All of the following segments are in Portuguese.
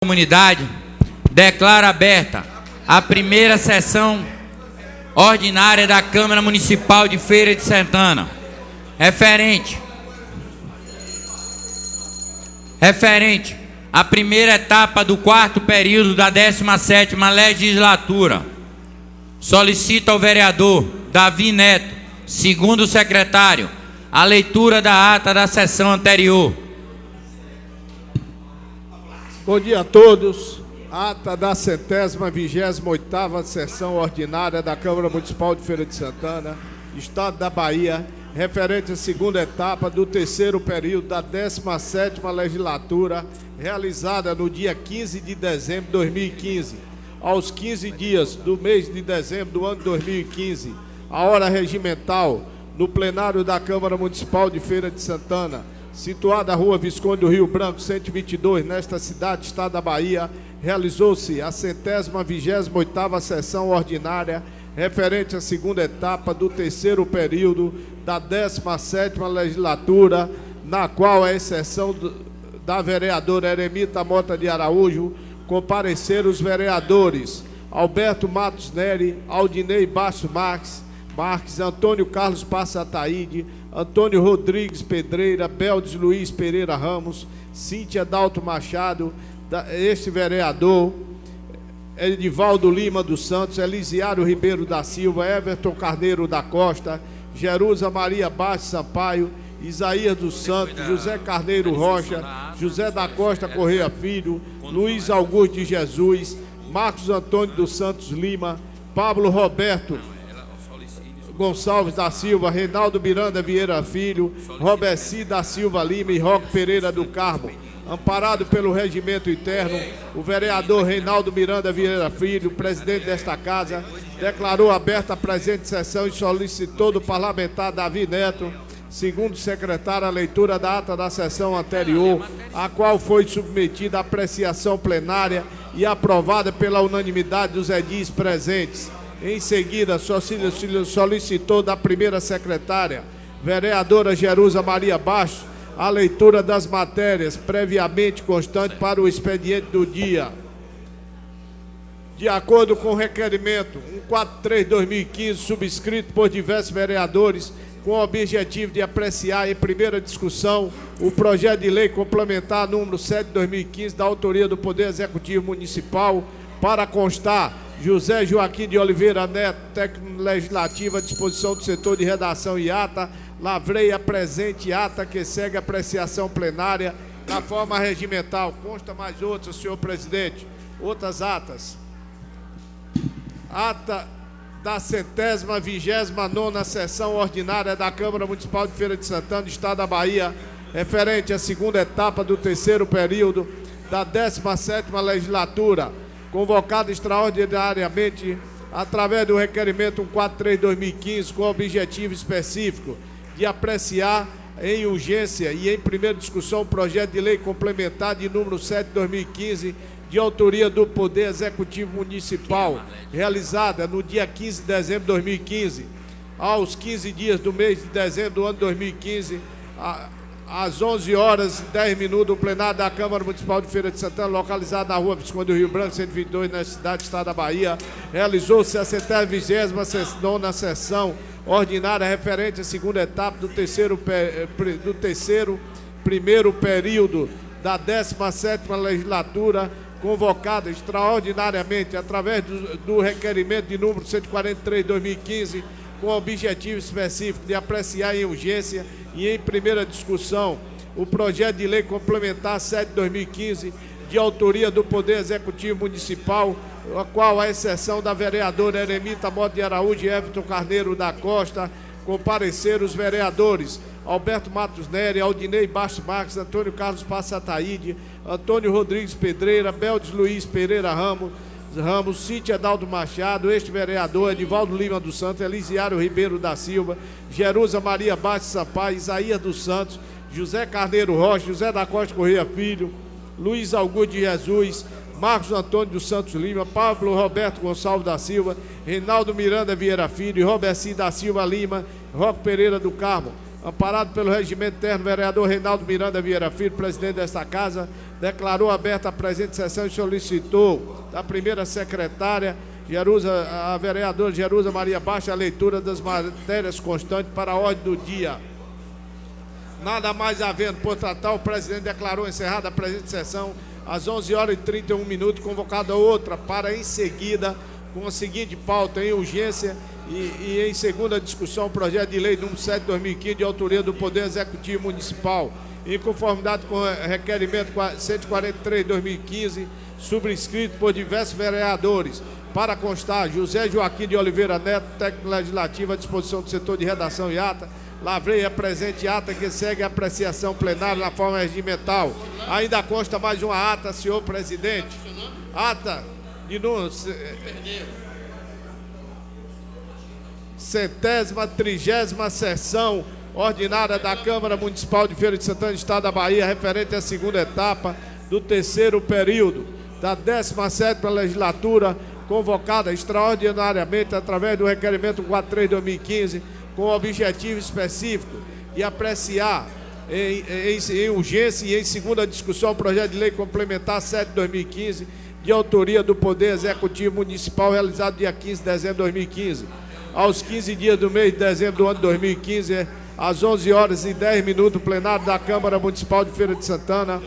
comunidade, declaro aberta a primeira sessão ordinária da Câmara Municipal de Feira de Santana, referente à primeira etapa do quarto período da 17ª legislatura. Solicito ao vereador Davi Neto, segundo secretário, a leitura da ata da sessão anterior. Bom dia a todos. Ata da 128ª sessão ordinária da Câmara Municipal de Feira de Santana, Estado da Bahia, referente à segunda etapa do terceiro período da 17ª legislatura, realizada no dia 15 de dezembro de 2015. Aos 15 dias do mês de dezembro do ano de 2015, a hora regimental, no plenário da Câmara Municipal de Feira de Santana, situada na Rua Visconde do Rio Branco, 122, nesta cidade, Estado da Bahia, realizou-se a 128ª sessão ordinária referente à segunda etapa do terceiro período da 17ª legislatura, na qual, à exceção da vereadora Eremita Mota de Araújo, compareceram os vereadores Alberto Matos Neri, Aldinei Baixo Marques, Antônio Carlos Passa Ataíde, Antônio Rodrigues Pedreira, Beldes Luiz Pereira Ramos, Cíntia Dalto Machado, este vereador, Edivaldo Lima dos Santos, Elisiário Ribeiro da Silva, Everton Carneiro da Costa, Jerusa Maria Baixo Sampaio, Isaías dos Santos, José Carneiro Rocha, José da Costa Correia Filho, Luiz Augusto de Jesus, Marcos Antônio dos Santos Lima, Pablo Roberto Gonçalves da Silva, Reinaldo Miranda Vieira Filho, Roberci da Silva Lima e Roque Pereira do Carmo. Amparado pelo regimento interno, o vereador Reinaldo Miranda Vieira Filho, presidente desta casa, declarou aberta a presente sessão e solicitou do parlamentar Davi Neto, segundo secretário, a leitura da ata da sessão anterior, a qual foi submetida à apreciação plenária e aprovada pela unanimidade dos edis presentes. Em seguida, solicitou da primeira secretária, vereadora Jerusa Maria Baixo, a leitura das matérias previamente constantes para o expediente do dia. De acordo com o requerimento 143/2015, subscrito por diversos vereadores, com o objetivo de apreciar em primeira discussão o projeto de lei complementar número 7/2015, da autoria do Poder Executivo Municipal, para constar José Joaquim de Oliveira Neto, técnico legislativo, à disposição do setor de redação e ata, lavrei a presente ata que segue a apreciação plenária na forma regimental. Consta mais outras, senhor presidente. Outras atas. Ata da 129ª sessão ordinária da Câmara Municipal de Feira de Santana, Estado da Bahia, referente à segunda etapa do terceiro período da 17ª legislatura, convocada extraordinariamente através do requerimento 143/2015, com objetivo específico de apreciar em urgência e em primeira discussão o projeto de lei complementar de número 7/2015, de autoria do Poder Executivo Municipal, realizada no dia 15 de dezembro de 2015, aos 15 dias do mês de dezembro do ano de 2015, às 11h10, o plenário da Câmara Municipal de Feira de Santana, localizado na Rua Visconde do Rio Branco, 122, na cidade do Estado da Bahia, realizou-se a 129ª sessão ordinária referente à segunda etapa do primeiro período da 17ª legislatura, convocada extraordinariamente através do requerimento de número 143/2015, com o objetivo específico de apreciar em urgência e em primeira discussão o projeto de lei complementar 7/2015, de autoria do Poder Executivo Municipal, a qual, à exceção da vereadora Eremita Mota de Araújo e Everton Carneiro da Costa, compareceram os vereadores Alberto Matos Neri, Aldinei Baixo Marques, Antônio Carlos Passa Ataíde, Antônio Rodrigues Pedreira, Beldes Luiz Pereira Ramos, Cíntia Dalto Machado, este vereador Edivaldo Lima dos Santos, Elisiário Ribeiro da Silva, Jerusa Maria Baixo Sampaio, Isaías dos Santos, José Carneiro Rocha, José da Costa Correia Filho, Luiz Augusto de Jesus, Marcos Antônio dos Santos Lima, Pablo Roberto Gonçalves da Silva, Reinaldo Miranda Vieira Filho, Roberci da Silva Lima, Roque Pereira do Carmo. amparado pelo regimento interno, o vereador Reinaldo Miranda Vieira Filho, presidente desta casa, declarou aberta a presente sessão e solicitou da primeira secretária, a vereadora Jerusa Maria Baixa, a leitura das matérias constantes para a ordem do dia. Nada mais havendo por tratar, o presidente declarou encerrada a presente sessão às 11h31, convocada outra para em seguida, com a seguinte pauta: em urgência e em segunda discussão, o projeto de lei número 7/2015, de autoria do Poder Executivo Municipal, em conformidade com o requerimento 143/2015, subscrito por diversos vereadores. Para constar, José Joaquim de Oliveira Neto, técnico legislativo, à disposição do setor de redação e ata. Lavrei a presente ata, que segue a apreciação plenária na forma regimental. Ainda consta mais uma ata, senhor presidente. Ata de número 130ª sessão ordinária da Câmara Municipal de Feira de Santana, Estado da Bahia, referente à segunda etapa do terceiro período da 17ª legislatura, convocada extraordinariamente através do requerimento 43/2015, com o objetivo específico de apreciar em urgência e em segunda discussão o projeto de lei complementar 7/2015, de autoria do Poder Executivo Municipal, realizado dia 15 de dezembro de 2015. Aos 15 dias do mês de dezembro do ano de 2015, às 11h10, o plenário da Câmara Municipal de Feira de Santana,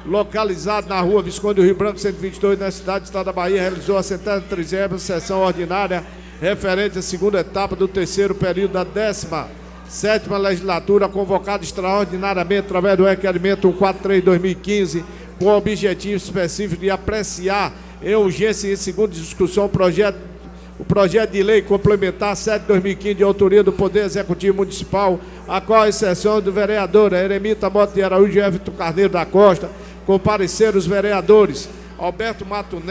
localizado na rua Visconde do Rio Branco, 122, na cidade do Estado da Bahia, realizou a 130ª sessão ordinária referente à segunda etapa do terceiro período da 17ª legislatura, convocada extraordinariamente através do requerimento 143/2015, com o objetivo específico de apreciar em urgência e em segunda discussão o projeto de lei complementar 7/2015, de autoria do Poder Executivo Municipal, a qual, a exceção do vereador Eremita Mota de Araújo e Everton Carneiro da Costa, compareceram os vereadores Alberto Matos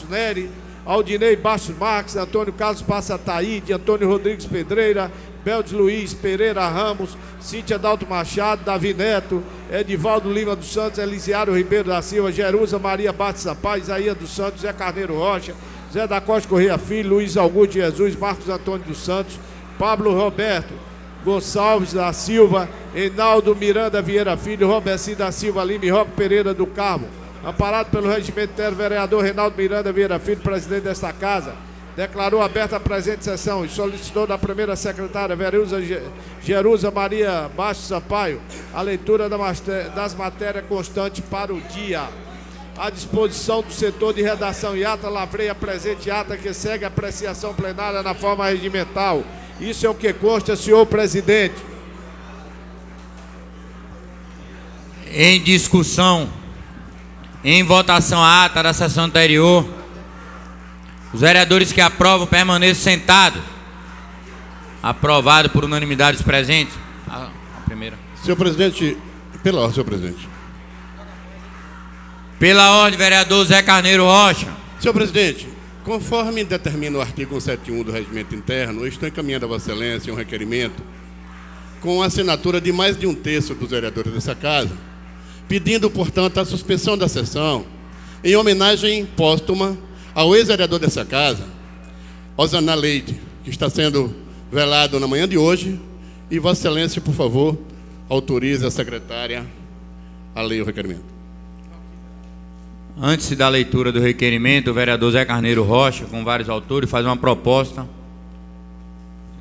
Neri, Aldinei Bastos Marques, Antônio Carlos Passa Ataíde, Antônio Rodrigues Pedreira, Beldes Luiz Pereira Ramos, Cíntia Dalto Machado, Davi Neto, Edivaldo Lima dos Santos, Elisiário Ribeiro da Silva, Jerusa Maria Bastos Sampaio, Isaías dos Santos, Zé Carneiro Rocha, Zé da Costa Correia Filho, Luiz Augusto Jesus, Marcos Antônio dos Santos, Pablo Roberto Gonçalves da Silva, Reinaldo Miranda Vieira Filho, Robercinho da Silva Lima e Roque Pereira do Carmo. Amparado pelo regimento interno, vereador Reinaldo Miranda Vieira Filho, presidente desta casa, declarou aberta a presente sessão e solicitou da primeira secretária, Jerusa Maria Bastos Sampaio, a leitura das matérias constantes para o dia. À disposição do setor de redação e ata, lavrei a presente ata, que segue a apreciação plenária na forma regimental. Isso é o que consta, senhor presidente. Em discussão, em votação a ata da sessão anterior, os vereadores que aprovam permaneçam sentados. Aprovado por unanimidade dos presentes. A primeira. Senhor presidente, pela ordem, senhor presidente. Pela ordem, vereador Zé Carneiro Rocha. Senhor presidente, conforme determina o artigo 171 do regimento interno, eu estou encaminhando a Vossa Excelência um requerimento com a assinatura de mais de um terço dos vereadores dessa casa, pedindo, portanto, a suspensão da sessão em homenagem póstuma ao ex-vereador dessa casa, Osana Leite, que está sendo velado na manhã de hoje, e Vossa Excelência, por favor, autorize a secretária a ler o requerimento. Antes da leitura do requerimento, o vereador Zé Carneiro Rocha, com vários autores, faz uma proposta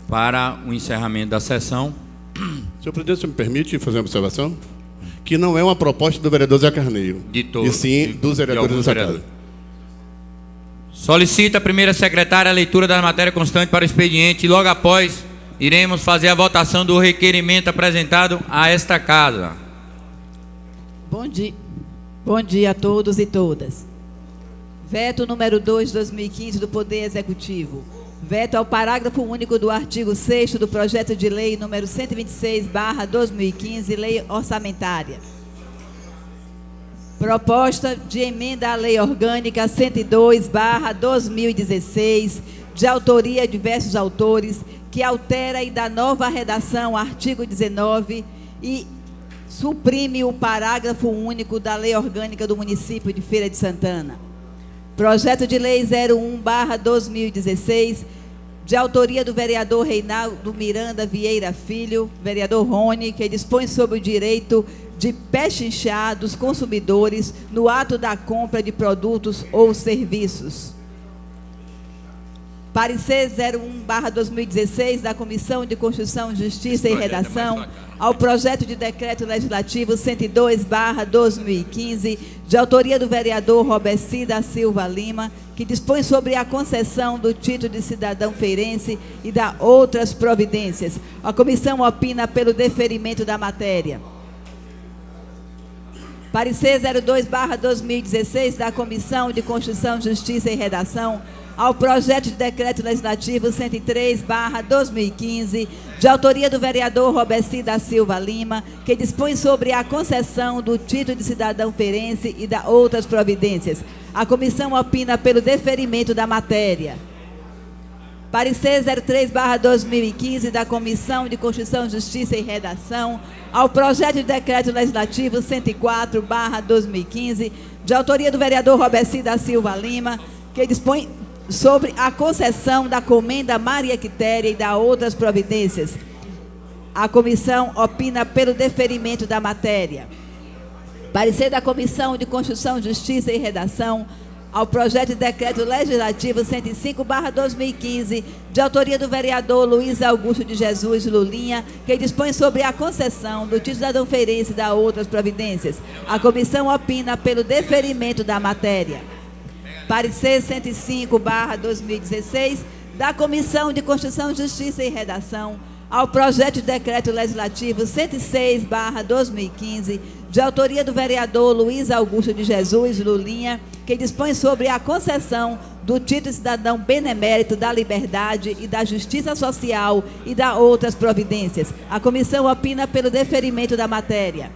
para o encerramento da sessão. Senhor presidente, você me permite fazer uma observação? Que não é uma proposta do vereador Zé Carneiro, de todos, e sim dos vereadores dessa casa. Solicita a primeira secretária a leitura da matéria constante para o expediente e logo após iremos fazer a votação do requerimento apresentado a esta casa. Bom dia a todos e todas. Veto número 2 de 2015 do Poder Executivo. Veto ao parágrafo único do artigo 6º do projeto de lei número 126/2015, lei orçamentária. Proposta de emenda à lei orgânica 102/2016, de autoria de diversos autores, que altera e dá nova redação ao artigo 19 e suprime o parágrafo único da Lei Orgânica do Município de Feira de Santana. Projeto de Lei 01/2016, de autoria do vereador Reinaldo Miranda Vieira Filho, vereador Rony, que dispõe sobre o direito de pechinchar dos consumidores no ato da compra de produtos ou serviços. Parecer 01/2016 da Comissão de Constituição, Justiça e Redação ao projeto de decreto legislativo 102/2015, de autoria do vereador Roberci da Silva Lima, que dispõe sobre a concessão do título de cidadão feirense e da outras providências. A comissão opina pelo deferimento da matéria. Parecer 02/2016 da Comissão de Constituição, Justiça e Redação ao projeto de decreto legislativo 103/2015, de autoria do vereador Roberci da Silva Lima, que dispõe sobre a concessão do título de cidadão feirense e da outras providências. A comissão opina pelo deferimento da matéria. Parecer 03/2015 da Comissão de Constituição, Justiça e Redação ao projeto de decreto legislativo 104/2015, de autoria do vereador Roberci da Silva Lima, que dispõe sobre a concessão da comenda Maria Quitéria e da outras providências. A comissão opina pelo deferimento da matéria. Parecer da Comissão de Constituição, Justiça e Redação ao projeto de decreto legislativo 105/2015, de autoria do vereador Luiz Augusto de Jesus Lulinha, que dispõe sobre a concessão do título de cidadão feirense e da outras providências. A comissão opina pelo deferimento da matéria. Parecer 105/2016 da Comissão de Constituição, Justiça e Redação ao projeto de decreto legislativo 106/2015, de autoria do vereador Luiz Augusto de Jesus Lulinha, que dispõe sobre a concessão do título de cidadão benemérito da liberdade e da justiça social e da outras providências. A comissão opina pelo deferimento da matéria.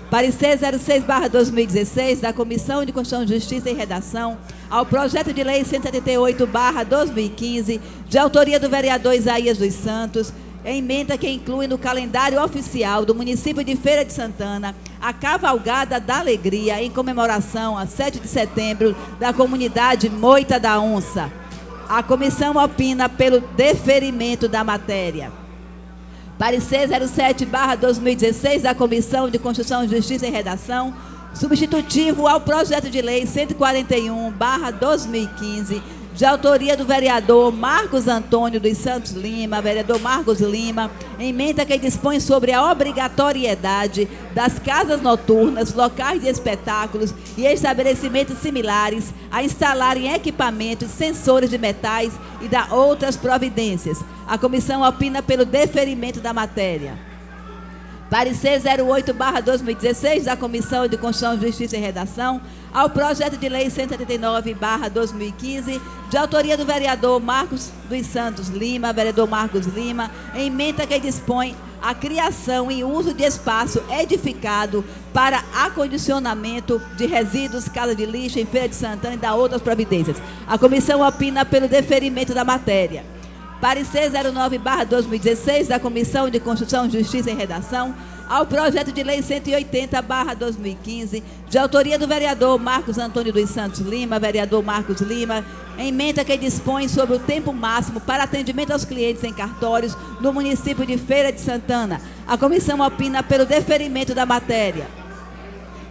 Parecer 06/2016 da Comissão de Constituição, Justiça e Redação ao projeto de lei 178/2015, de autoria do vereador Isaías dos Santos, emenda que inclui no calendário oficial do município de Feira de Santana a Cavalgada da Alegria em comemoração a 7 de setembro da comunidade Moita da Onça. A comissão opina pelo deferimento da matéria. Parecer 07/2016 da Comissão de Constituição, Justiça e Redação, substitutivo ao projeto de lei 141/2015, de autoria do vereador Marcos Antônio dos Santos Lima, vereador Marcos Lima, emenda que dispõe sobre a obrigatoriedade das casas noturnas, locais de espetáculos e estabelecimentos similares a instalarem equipamentos, sensores de metais e da outras providências. A comissão opina pelo deferimento da matéria. Parecer 08/2016 da Comissão de Constituição, Justiça e Redação ao projeto de lei 179/2015, de autoria do vereador Marcos dos Santos Lima, vereador Marcos Lima, emenda que dispõe a criação e uso de espaço edificado para acondicionamento de resíduos, casa de lixo em Feira de Santana e da outras providências. A comissão opina pelo deferimento da matéria. Parecer 09/2016 da Comissão de Constituição, Justiça e Redação ao projeto de lei 180/2015, de autoria do vereador Marcos Antônio dos Santos Lima, vereador Marcos Lima, emenda que dispõe sobre o tempo máximo para atendimento aos clientes em cartórios no município de Feira de Santana. A comissão opina pelo deferimento da matéria.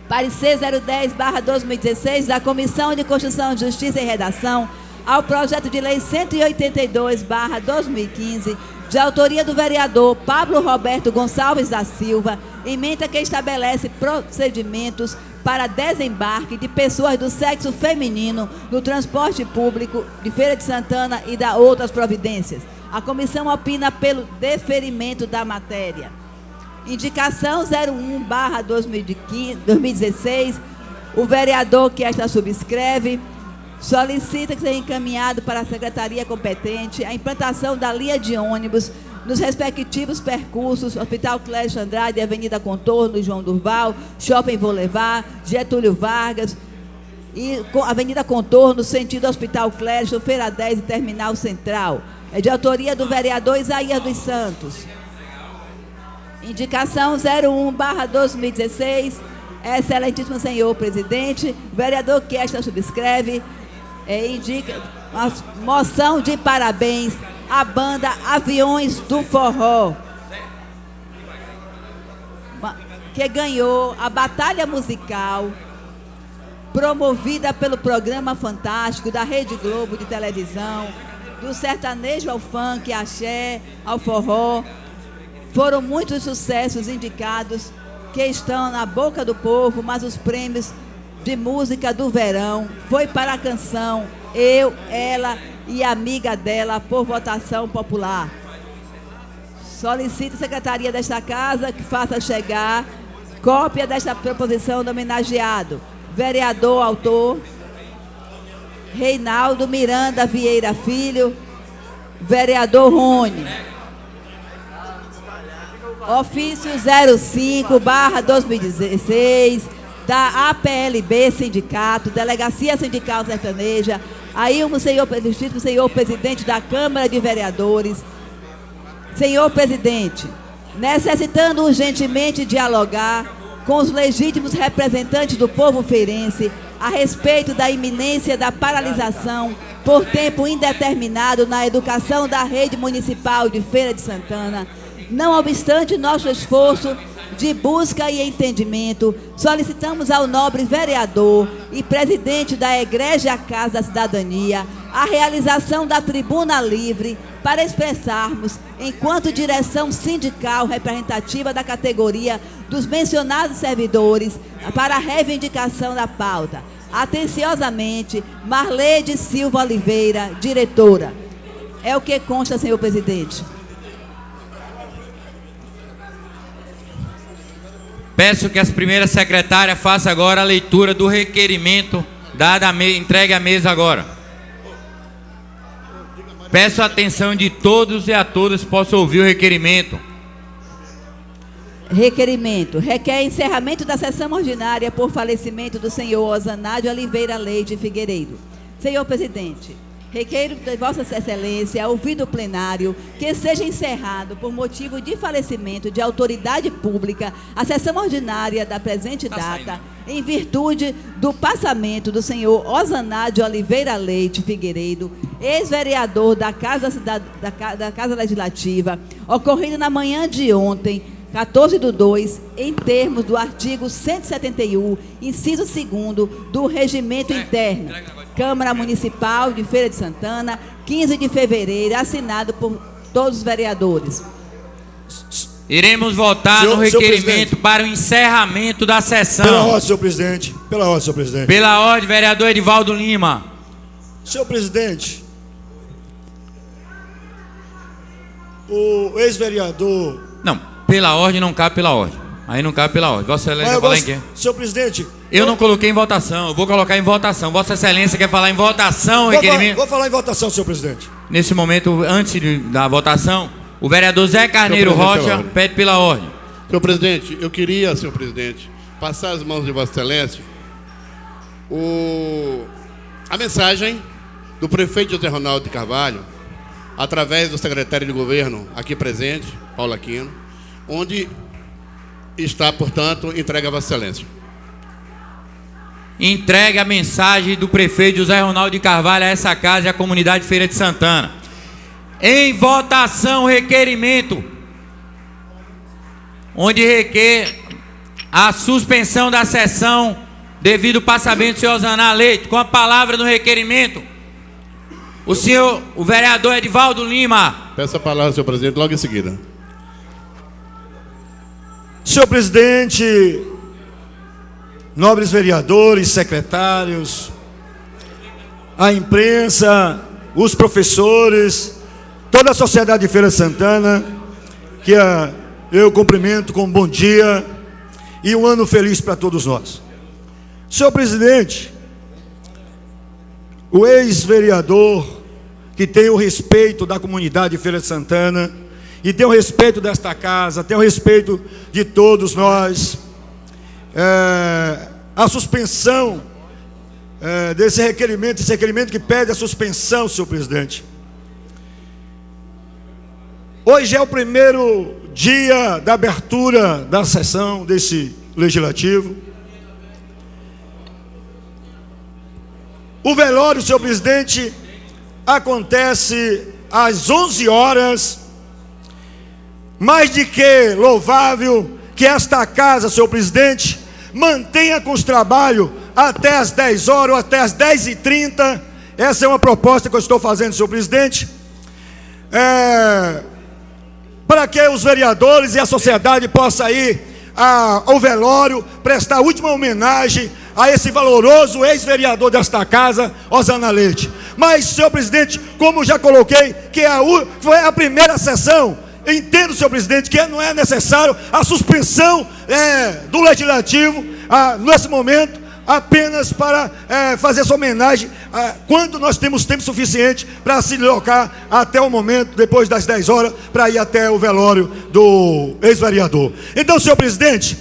Parecer 010/2016 da Comissão de Constituição, Justiça e Redação ao projeto de lei 182/2015, de autoria do vereador Pablo Roberto Gonçalves da Silva, emenda que estabelece procedimentos para desembarque de pessoas do sexo feminino no transporte público de Feira de Santana e da outras providências. A comissão opina pelo deferimento da matéria. Indicação 01/2016, o vereador que esta subscreve solicita que seja encaminhado para a secretaria competente a implantação da linha de ônibus nos respectivos percursos Hospital Clécio Andrade, Avenida Contorno, João Durval, Shopping Boulevard, Getúlio Vargas e Avenida Contorno, sentido Hospital Clécio, Feira 10 e Terminal Central. É de autoria do vereador Isaías dos Santos. Indicação 01/2016, excelentíssimo senhor presidente, vereador que esta subscreve, indica uma moção de parabéns a banda Aviões do Forró, que ganhou a batalha musical promovida pelo programa Fantástico da Rede Globo de televisão, do sertanejo ao funk, axé, ao forró. Foram muitos sucessos indicados que estão na boca do povo, mas os prêmios de música do verão foi para a canção Eu, Ela e Amiga Dela, por votação popular. Solicito a secretaria desta casa que faça chegar cópia desta proposição do homenageado, vereador autor Reinaldo Miranda Vieira Filho, vereador Rony. Ofício 05/2016 da APLB Sindicato, Delegacia Sindical Sertaneja, Ailmo, senhor presidente da Câmara de Vereadores. Senhor presidente, necessitando urgentemente dialogar com os legítimos representantes do povo feirense a respeito da iminência da paralisação por tempo indeterminado na educação da rede municipal de Feira de Santana, não obstante nosso esforço de busca e entendimento, solicitamos ao nobre vereador e presidente da Egrégia Casa da Cidadania a realização da tribuna livre para expressarmos, enquanto direção sindical representativa da categoria dos mencionados servidores, para a reivindicação da pauta. Atenciosamente, Marleide Silva Oliveira, diretora. É o que consta, senhor presidente. Peço que a primeira secretária faça agora a leitura do requerimento entregue à mesa agora. Peço a atenção de todos e a todas que possam ouvir o requerimento. Requerimento. Requer encerramento da sessão ordinária por falecimento do senhor Osanádio Oliveira Leite Figueiredo. Senhor presidente, requeiro de Vossa Excelência, ouvido o plenário, que seja encerrado por motivo de falecimento de autoridade pública a sessão ordinária da presente data, em virtude do passamento do senhor Osanádio Oliveira Leite Figueiredo, ex-vereador da Casa Legislativa, ocorrido na manhã de ontem, 14/2, em termos do artigo 171, inciso 2º do Regimento Interno, Câmara Municipal de Feira de Santana, 15 de fevereiro, assinado por todos os vereadores. Iremos votar no requerimento para o encerramento da sessão. Pela ordem, senhor presidente. Pela ordem, senhor presidente. Pela ordem, vereador Edivaldo Lima. Senhor presidente, o ex-vereador... Não, pela ordem não cabe pela ordem. Aí não cabe pela ordem. Vossa Excelência quer falar em quê? Senhor presidente... Eu não coloquei em votação, eu vou colocar em votação. Vossa Excelência quer falar em votação o requerimento? Vou falar em votação, senhor presidente. Nesse momento, antes da votação, o vereador Zé Carneiro Rocha pede pela ordem. Senhor presidente, eu queria, senhor presidente, passar às mãos de Vossa Excelência a mensagem do prefeito José Ronaldo de Carvalho, através do secretário de governo aqui presente, Paulo Aquino, onde está, portanto, entregue a Vossa Excelência. Entregue a mensagem do prefeito José Ronaldo de Carvalho a essa casa e à comunidade Feira de Santana. Em votação, requerimento, onde requer a suspensão da sessão devido ao passamento do senhor Osanádio Leite. Com a palavra no requerimento, o vereador Edivaldo Lima. Peço a palavra, senhor presidente, logo em seguida. Senhor presidente, nobres vereadores, secretários, a imprensa, os professores, toda a sociedade de Feira de Santana, que eu cumprimento com um bom dia e um ano feliz para todos nós. Senhor presidente, o ex-vereador que tem o respeito da comunidade de Feira de Santana e tem o respeito desta casa, tem o respeito de todos nós, a suspensão desse requerimento, esse requerimento que pede a suspensão, senhor presidente. Hoje é o primeiro dia da abertura da sessão desse legislativo. O velório, senhor presidente, acontece às 11 horas. Mais de que louvável que esta casa, senhor presidente, mantenha com os trabalhos até as 10 horas ou até as 10h30. Essa é uma proposta que eu estou fazendo, senhor presidente, para que os vereadores e a sociedade possam ir ao velório, prestar a última homenagem a esse valoroso ex-vereador desta casa, Osana Leite. Mas, senhor presidente, como já coloquei, que foi a primeira sessão, entendo, senhor presidente, que não é necessário a suspensão do legislativo nesse momento, apenas para fazer essa homenagem, quando nós temos tempo suficiente para se deslocar até o momento, depois das 10 horas, para ir até o velório do ex-vereador. Então, senhor presidente,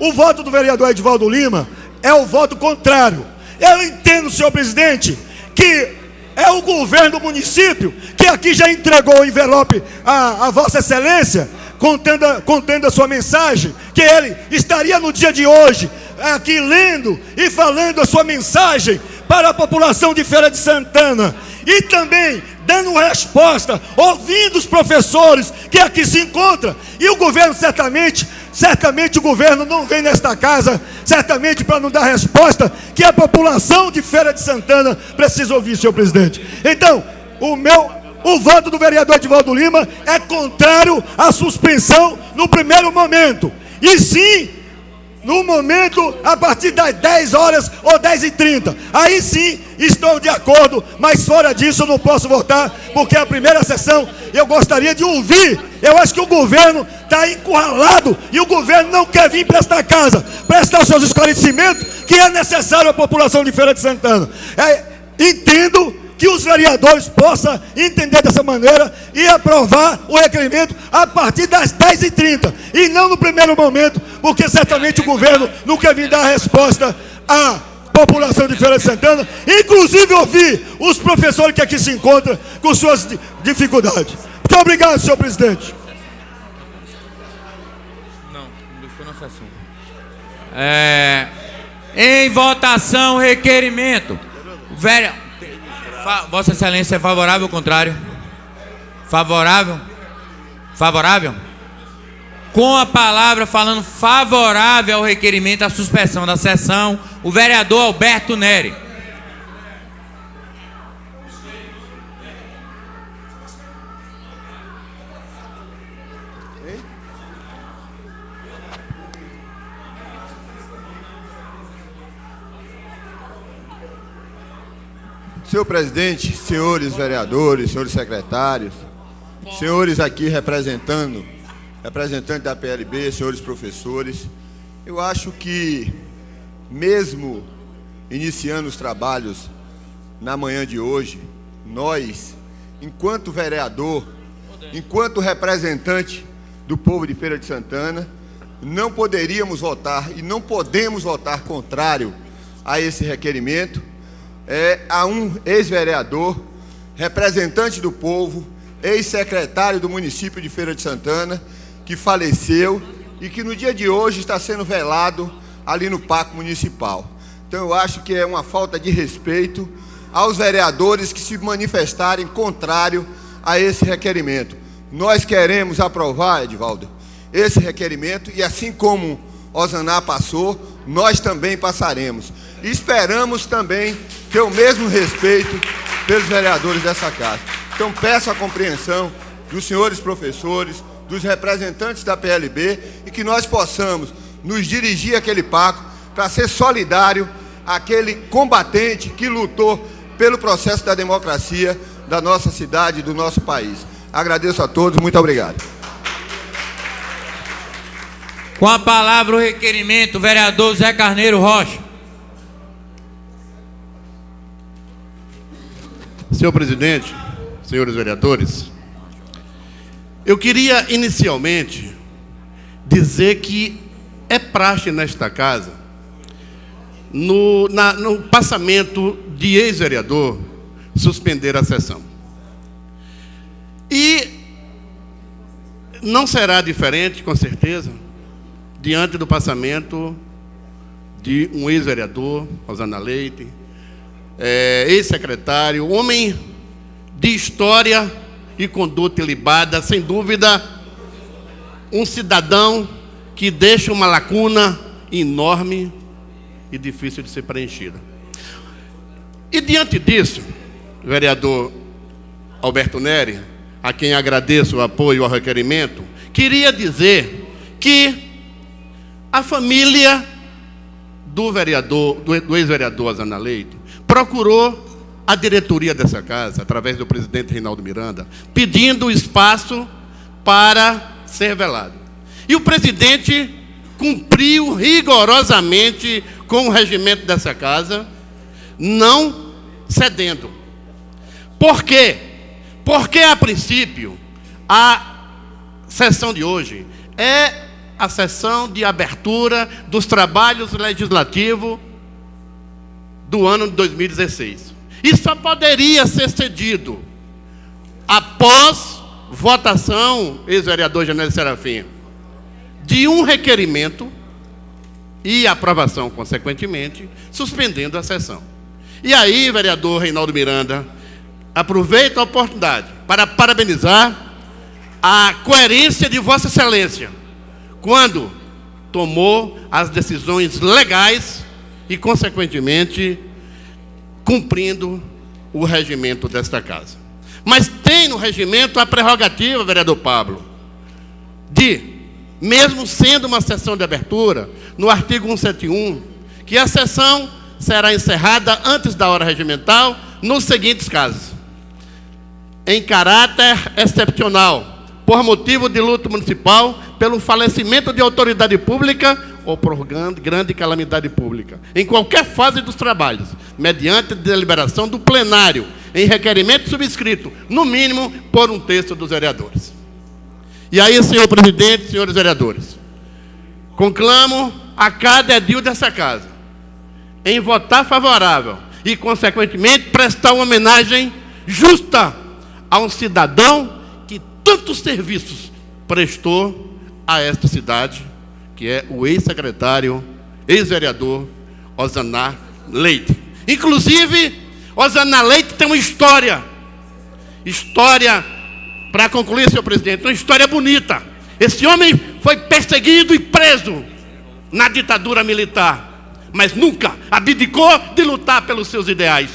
o voto do vereador Edivaldo Lima é o voto contrário. Eu entendo, senhor presidente, que é o governo do município que aqui já entregou o envelope a Vossa Excelência, contendo a sua mensagem, que ele estaria no dia de hoje aqui lendo e falando a sua mensagem para a população de Feira de Santana, e também dando resposta, ouvindo os professores que aqui se encontram. E o governo certamente o governo não vem nesta casa, certamente para não dar resposta que a população de Feira de Santana precisa ouvir, senhor presidente. Então, o voto do vereador Edivaldo Lima é contrário à suspensão no primeiro momento, e sim no momento a partir das 10 horas ou 10h30. Aí sim estou de acordo, mas fora disso eu não posso votar, porque a primeira sessão eu gostaria de ouvir. Eu acho que o governo está encurralado e o governo não quer vir para esta casa prestar seus esclarecimentos que é necessário à população de Feira de Santana. Entendo que os vereadores possam entender dessa maneira e aprovar o requerimento a partir das 10h30 e não no primeiro momento, porque certamente o governo não quer vir dar resposta à população de Feira de Santana, inclusive ouvir os professores que aqui se encontram com suas dificuldades. Muito obrigado, senhor presidente. Não deixou nosso assunto. Em votação, requerimento. Vossa Excelência é favorável ou contrário? Favorável? Favorável? Com a palavra falando favorável ao requerimento, à suspensão da sessão, o vereador Alberto Neri. Senhor presidente, senhores vereadores, senhores secretários, senhores aqui representantes da PLB, senhores professores, eu acho que, mesmo iniciando os trabalhos na manhã de hoje, nós, enquanto vereador, enquanto representante do povo de Feira de Santana, não poderíamos votar e não podemos votar contrário a esse requerimento. A um ex-vereador, representante do povo, ex-secretário do município de Feira de Santana, que faleceu e que no dia de hoje está sendo velado ali no Parque Municipal. Então eu acho que é uma falta de respeito aos vereadores que se manifestarem contrário a esse requerimento. Nós queremos aprovar, Edivaldo, esse requerimento, e assim como Osaná passou, nós também passaremos. E esperamos também ter o mesmo respeito pelos vereadores dessa casa. Então peço a compreensão dos senhores professores, dos representantes da PLB, e que nós possamos nos dirigir àquele pacto para ser solidário àquele combatente que lutou pelo processo da democracia da nossa cidade e do nosso país. Agradeço a todos, muito obrigado. Com a palavra o requerimento, o vereador Zé Carneiro Rocha. Senhor presidente, senhores vereadores, eu queria inicialmente dizer que é praxe nesta casa, no passamento de ex-vereador, suspender a sessão. E não será diferente, com certeza, diante do passamento de um ex-vereador, Osana Leite, ex-secretário, homem de história e conduta ilibada, sem dúvida, um cidadão que deixa uma lacuna enorme e difícil de ser preenchida. E diante disso, vereador Alberto Neri, a quem agradeço o apoio ao requerimento, queria dizer que a família do ex-vereador Osana Leite procurou a diretoria dessa casa, através do presidente Reinaldo Miranda, pedindo espaço para ser velado. E o presidente cumpriu rigorosamente com o regimento dessa casa, não cedendo. Por quê? Porque, a princípio, a sessão de hoje é a sessão de abertura dos trabalhos legislativos do ano de 2016. E só poderia ser cedido após votação, ex-vereador Genésio Serafim, de um requerimento e aprovação, consequentemente, suspendendo a sessão. E aí, vereador Reinaldo Miranda, aproveito a oportunidade para parabenizar a coerência de Vossa Excelência, quando tomou as decisões legais e, consequentemente, cumprindo o regimento desta casa. Mas tem no regimento a prerrogativa, vereador Pablo, de, mesmo sendo uma sessão de abertura, no artigo 171, que a sessão será encerrada antes da hora regimental, nos seguintes casos: em caráter excepcional, por motivo de luto municipal, pelo falecimento de autoridade pública ou por grande calamidade pública, em qualquer fase dos trabalhos, mediante deliberação do plenário, em requerimento subscrito, no mínimo, por um terço dos vereadores. E aí, senhor presidente, senhores vereadores, conclamo a cada edil dessa casa em votar favorável e, consequentemente, prestar uma homenagem justa a um cidadão que tantos serviços prestou a esta cidade, que é o ex-secretário, ex-vereador Osana Leite. Inclusive, Osana Leite tem uma história, para concluir, senhor presidente, uma história bonita. Esse homem foi perseguido e preso na ditadura militar, mas nunca abdicou de lutar pelos seus ideais.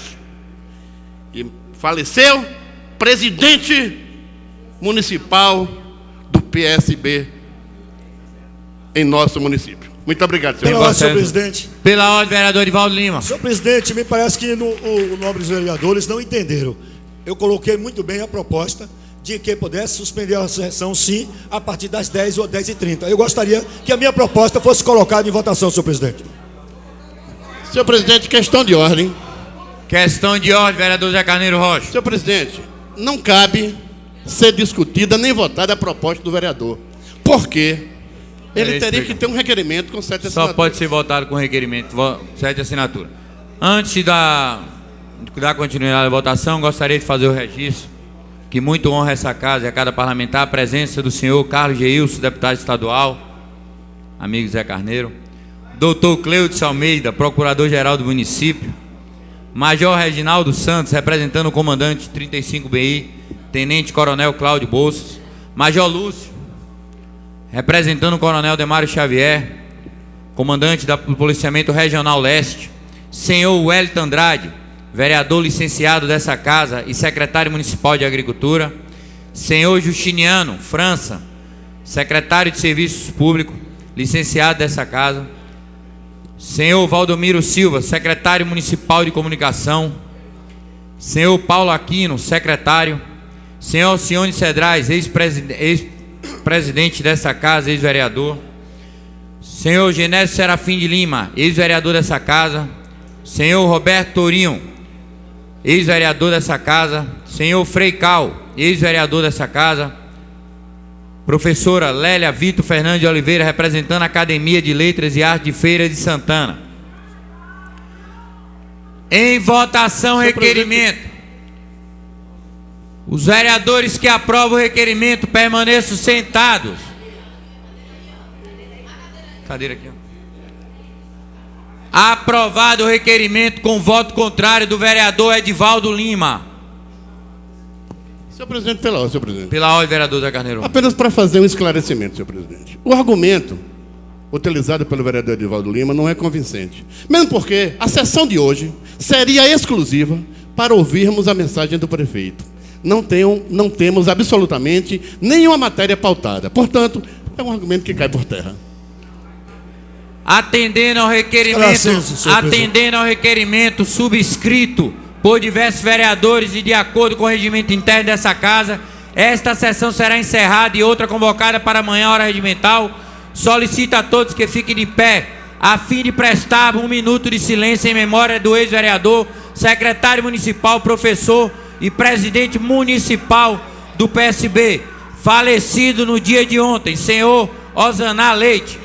E faleceu presidente municipal do PSB em nosso município. Muito obrigado, senhor. Pela ordem, senhor presidente. Pela ordem, vereador Edivaldo Lima. Senhor presidente, me parece que os nobres vereadores não entenderam. Eu coloquei muito bem a proposta de que pudesse suspender a sessão, sim, a partir das 10 ou 10h30. Eu gostaria que a minha proposta fosse colocada em votação, senhor presidente. Senhor presidente, questão de ordem. Questão de ordem, vereador Zé Carneiro Rocha. Senhor presidente, não cabe ser discutida nem votada a proposta do vereador. Por quê? Ele teria que ter um requerimento com 7 assinaturas. Só pode ser votado com requerimento, 7 assinaturas. Antes de dar continuidade à votação, gostaria de fazer o registro, que muito honra essa casa e a cada parlamentar, a presença do senhor Carlos Geilson, deputado estadual, amigo Zé Carneiro, doutor Cleudes Almeida, procurador-geral do município, Major Reginaldo Santos, representando o comandante 35BI, Tenente Coronel Cláudio Bolsas, Major Lúcio, representando o Coronel Demário Xavier, comandante do Policiamento Regional Leste, senhor Wellington Andrade, vereador licenciado dessa casa e secretário municipal de Agricultura, senhor Justiniano França, secretário de Serviços Públicos, licenciado dessa casa, senhor Valdomiro Silva, secretário municipal de Comunicação, senhor Paulo Aquino, secretário, senhor Alcione Cedrais, ex-presidente dessa casa, ex-vereador, senhor Genésio Serafim de Lima, ex-vereador dessa casa, senhor Roberto Tourinho, ex-vereador dessa casa, senhor Frei Cal, ex-vereador dessa casa, professora Lélia Vitor Fernandes de Oliveira, representando a Academia de Letras e Artes de Feira de Santana. Em votação, requerimento. Os vereadores que aprovam o requerimento permaneçam sentados. Cadeira aqui, ó. Aprovado o requerimento com voto contrário do vereador Edivaldo Lima. Senhor presidente, pela ordem, senhor presidente. Pela ordem, vereador Zé Carneiro. Apenas para fazer um esclarecimento, senhor presidente. O argumento utilizado pelo vereador Edivaldo Lima não é convincente. Mesmo porque a sessão de hoje seria exclusiva para ouvirmos a mensagem do prefeito. Não temos absolutamente nenhuma matéria pautada. Portanto, é um argumento que cai por terra. Atendendo ao requerimento subscrito por diversos vereadores e de acordo com o regimento interno dessa casa, esta sessão será encerrada e outra convocada para amanhã, hora regimental. Solicito a todos que fiquem de pé, a fim de prestar 1 minuto de silêncio em memória do ex-vereador, secretário municipal, professor e presidente municipal do PSB, falecido no dia de ontem, senhor Osaná Leite.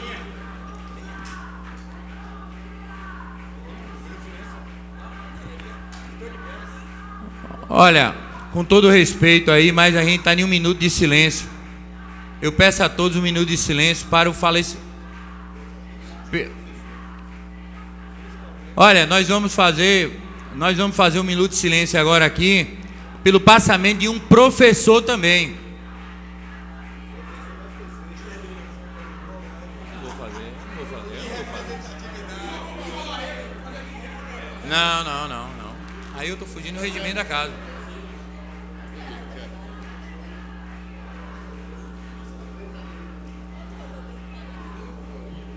Olha, com todo respeito aí, mas a gente está em 1 minuto de silêncio. Eu peço a todos 1 minuto de silêncio para o falecimento. Olha, nós vamos fazer 1 minuto de silêncio agora aqui, pelo passamento de um professor também. Não. Aí eu tô fugindo do regimento da casa.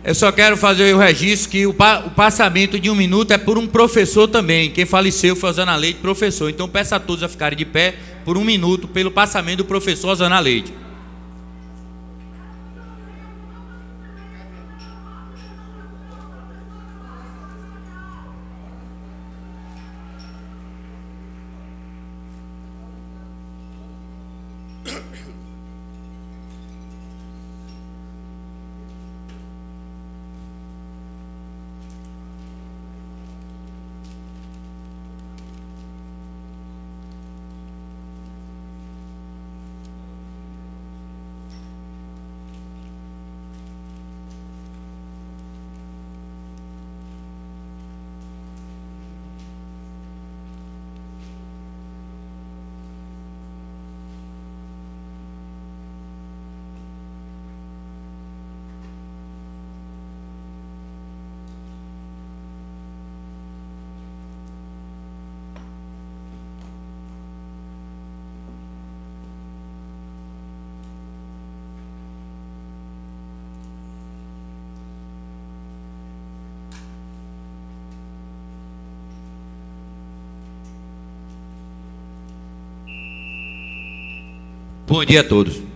Eu só quero fazer o registro que o passamento de 1 minuto é por um professor também. Quem faleceu foi Osaná Leite, professor. Então peço a todos a ficarem de pé por 1 minuto pelo passamento do professor Osaná Leite. Bom dia a todos.